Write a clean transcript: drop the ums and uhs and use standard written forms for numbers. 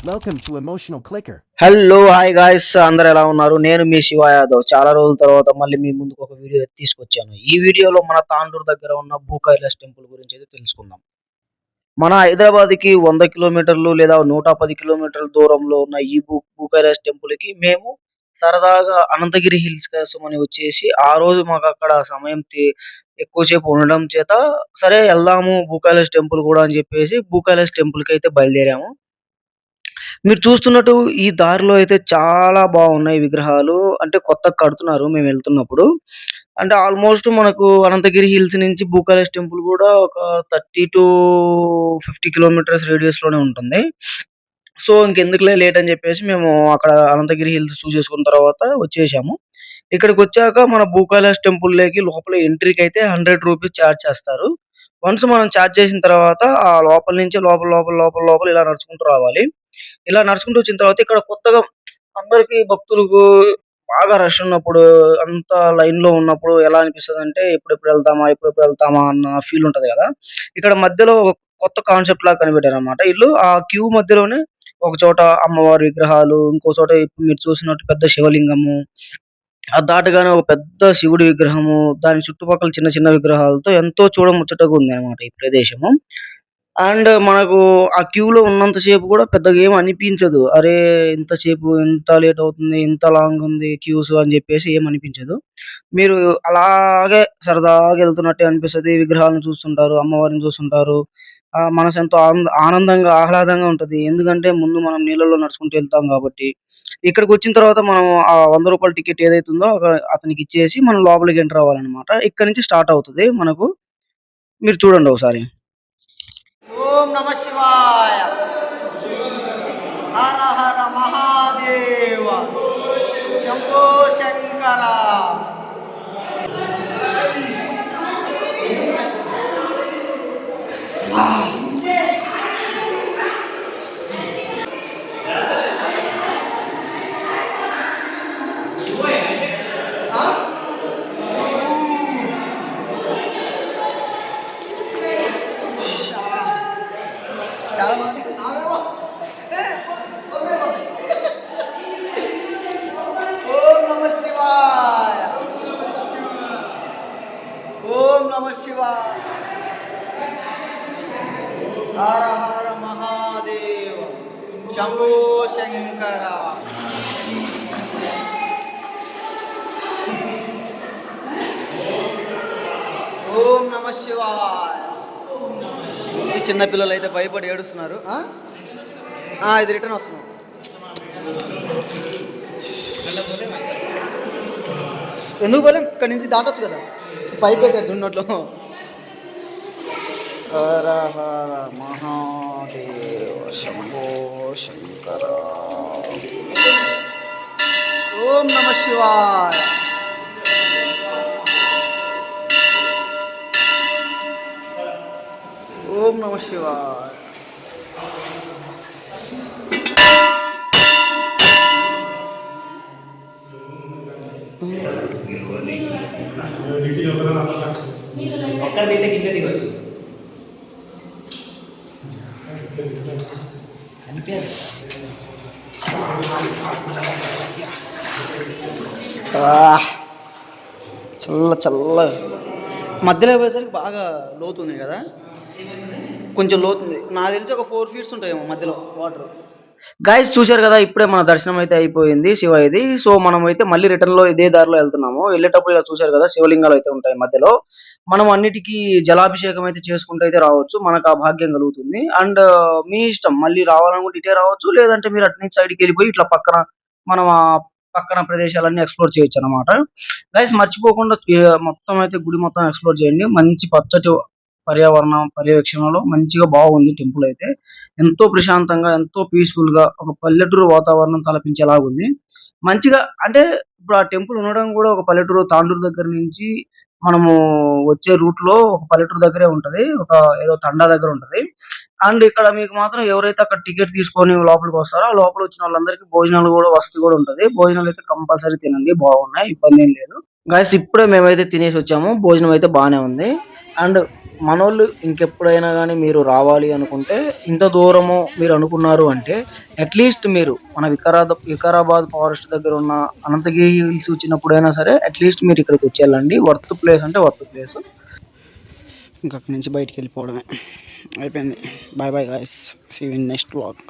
Welcome to Emotional Clicker. Hello hi guys, అందరు ఎలా ఉన్నారు? నేను మీ శివ యాదవ్. చాలా రోజుల తర్వాత మళ్ళీ మీ ముందుకు ఒక వీడియో తీసుకొచ్చాను. ఈ వీడియోలో మన తాండూరు దగ్గర ఉన్న భూ కైలాస్ టెంపుల్ గురించి అయితే తెలుసుకుందాం. మన హైదరాబాద్‌కి 100 కిలోమీటర్లు లేదా 110 కిలోమీటర్ల దూరంలో ఉన్న ఈ భూ కైలాస్ టెంపుల్‌కి మేము సరదాగా అనంతగిరి హిల్స్ కోసమని వచ్చేసి, ఆ రోజు మాకక్కడ సమయం ఎక్కువసేపు ఉండడం చేత, సరే ఎళ్దాము భూ కైలాస్ టెంపుల్ గూడా అని జెప్పేసి భూ కైలాస్ టెంపుల్‌కైతే బయలుదేరాము. మీరు చూస్తున్నట్టు ఈ దారిలో అయితే చాలా బాగున్నాయి విగ్రహాలు. అంటే కొత్తగా కడుతున్నారు మేమెళ్తున్నప్పుడు. అంటే ఆల్‌మోస్ట్ మనకు అనంతగిరి హిల్స్ నుంచి భూకాళేశ్వరం టెంపుల్ గూడా ఒక 30-50 కిలోమీటర్స్ రేడియస్‌లోనే ఉంటుంది. సో, ఇంకెందుకులే లేట్ అని జెప్పేసి మేము అక్కడ అనంతగిరి హిల్స్ చూసేసుకున్న తర్వాత వచ్చేసాము. ఇక్కడికొచ్చాక మన భూకైలాస్ టెంపుల్‌లోకి లోపల ఎంట్రీకైతే రూ. 100 చార్జ్ చేస్తారు. వన్స్ మనం చార్జ్ చేసిన తర్వాత ఆ లోపల నుంచి లోపల ఇలా నడుచుకుంటూ రావాలి. ఇలా నడుచుకుంటూ వచ్చిన తర్వాత ఇక్కడ కొత్తగా అందరికి భక్తులకు బాగా రష్ ఉన్నప్పుడు, అంతా లైన్‌లో ఉన్నప్పుడు ఎలా అనిపిస్తదంటే ఎప్పుడెప్పుడు వెళ్తామా అన్న ఫీల్ ఉంటది గదా! ఇక్కడ మధ్యలో ఒక కొత్త కాన్సెప్ట్ లాగా కనిపెట్టారనమాట. ఈళ్ళు ఆ క్యూ మధ్యలోనే ఒక చోట అమ్మవారి విగ్రహాలు, ఇంకో చోట ఇప్పుడు మీరు చూసినట్టు పెద్ద శివలింగము, దాటగానే ఒక పెద్ద శివుడి విగ్రహము, దాని చుట్టుపక్కల చిన్న చిన్న విగ్రహాలతో ఎంతో చూడముచ్చటగా ఉందనమాట ఈ ప్రదేశము. అండ్ మనకు ఆ క్యూలో ఉన్నంత సేపు గూడా పెద్దగా ఏమి అనిపించదు. అరే! ఇంతసేపు ఇంత లేట్ అవుతుంది, ఇంత లాంగ్ ఉంది క్యూస్ అని జెప్పేసి ఏమనిపించదు. మీరు అలాగే సరదాగా ఎళ్తున్నట్టే అనిపిస్తది. విగ్రహాలను చూస్తుంటారు, అమ్మవారిని చూస్తుంటారు. మనసెంతో ఆనందంగా, ఆహ్లాదంగా ఉంటది. ఎందుకంటే ముందు మనం నీళ్ళలో నడుచుకుంటూ ఎళ్తాం గాబట్టి. ఇక్కడికొచ్చిన తర్వాత మనం ఆ రూ. 100 టికెట్ ఏదైతే ఉందో అతనికిచ్చేసి మనం లోపలికి ఎంటర్ అవ్వాలనమాట. ఇక్కడి నుంచి స్టార్ట్ అవుతది మనకు. మీరు చూడండి ఒకసారి. ఓం నమ శివాయ. హర హర మహాదేవ. శంభో శంకర. చాలా మంది ఓం నమ శివాయ. ఓం నమ శివాయ. హర హర మహాదేవ. శంభో శంకర. ఓం నమ శివాయ. ఈ చిన్నపిల్లలు అయితే భయపడి ఏడుస్తున్నారు. ఇది రిటర్న్ వస్తున్నాం. ఎందుకు పోలేం? ఇక్కడి నుంచి దాటొచ్చు కదా. పైప్ పెట్టారు దున్నట్లో. హర హర మహాదేవ శంభో శంకర. ఓం నమ శివాయ. ఓం నమ శివాయ. ఒక్కరిదైతే కింద దిగొచ్చు. చల్ల మధ్యలో పోయేసరికి బాగా లోతుంది కదా. కొంచెం లోతుంది. నాకు తెలిసి ఒక 4 ఫీట్స్ ఉంటాయేమో మధ్యలో వాటర్. గైస్ చూసారు కదా, ఇప్పుడే మన దర్శనం అయితే అయిపోయింది శివయ్యది. సో మనం అయితే మళ్ళీ రిటర్న్ లో ఇదే దారిలో వెళ్తున్నాము. వెళ్ళేటప్పుడు ఇలా చూసారు కదా, శివలింగాలు అయితే ఉంటాయి మధ్యలో. మనం అన్నిటికీ జలాభిషేకం అయితే చేసుకుంటూ అయితే రావచ్చు. మనకు ఆ భాగ్యం కలుగుతుంది. అండ్ మీ ఇష్టం, మళ్ళీ రావాలనుకుంటే ఇటే రావచ్చు, లేదంటే మీరు అటు నుంచి సైడ్కి వెళ్ళిపోయి ఇట్లా పక్కన మనం ఆ పక్కన ప్రదేశాలన్నీ ఎక్స్ప్లోర్ చేయొచ్చు అనమాట. గైస్ మర్చిపోకుండా మొత్తం అయితే గుడి మొత్తం ఎక్స్ప్లోర్ చేయండి. మంచి పచ్చటి పర్యావరణం పర్యవేక్షణలో మంచిగా బాగుంది టెంపుల్ అయితే. ఎంతో ప్రశాంతంగా, ఎంతో పీస్‌ఫుల్‌గా ఒక పల్లెటూరు వాతావరణం తలపించేలాగుంది. మంచిగా అంటే ఇప్పుడు ఆ టెంపుల్ ఉండడం గూడా ఒక పల్లెటూరు తాండూరు దగ్గర నుంచి మనము వచ్చే రూట్‌లో ఒక పల్లెటూరు దగ్గరే ఉంటది. ఒక ఏదో తండా దగ్గర ఉంటది. అండ్ ఇక్కడ మీకు మాత్రం ఎవరైతే అక్కడ టికెట్ తీసుకొని లోపలికొస్తారో, ఆ లోపలొచ్చిన వాళ్ళందరికీ భోజనాలు గూడా వసతి గూడా ఉంటది. భోజనాలైతే కంపల్సరీ తినండి, బాగున్నాయి. ఇబ్బందేం లేదు. గాయ్స్ ఇప్పుడే మేమైతే తినేసి వచ్చాము. భోజనం అయితే బానే ఉంది. అండ్ మనోళ్ళు ఇంకెప్పుడైనా గాని మీరు రావాలి అనుకుంటే, ఇంత దూరము మీరు అనుకున్నారు అంటే, అట్‌లీస్ట్ మీరు మన వికారాబాద్ ఫారెస్ట్ దగ్గర ఉన్న అనంతగిరి హిల్స్ వచ్చినప్పుడైనా సరే, అట్‌లీస్ట్ మీరు ఇక్కడికొచ్చేళ్ళండి. వర్త్ ప్లేస్ అంటే వర్త్ ప్లేస్. ఇంక అక్కడి నుంచి బయటికి వెళ్ళిపోవడమే. అయిపోయింది. Bye bye guys. See you in next vlog.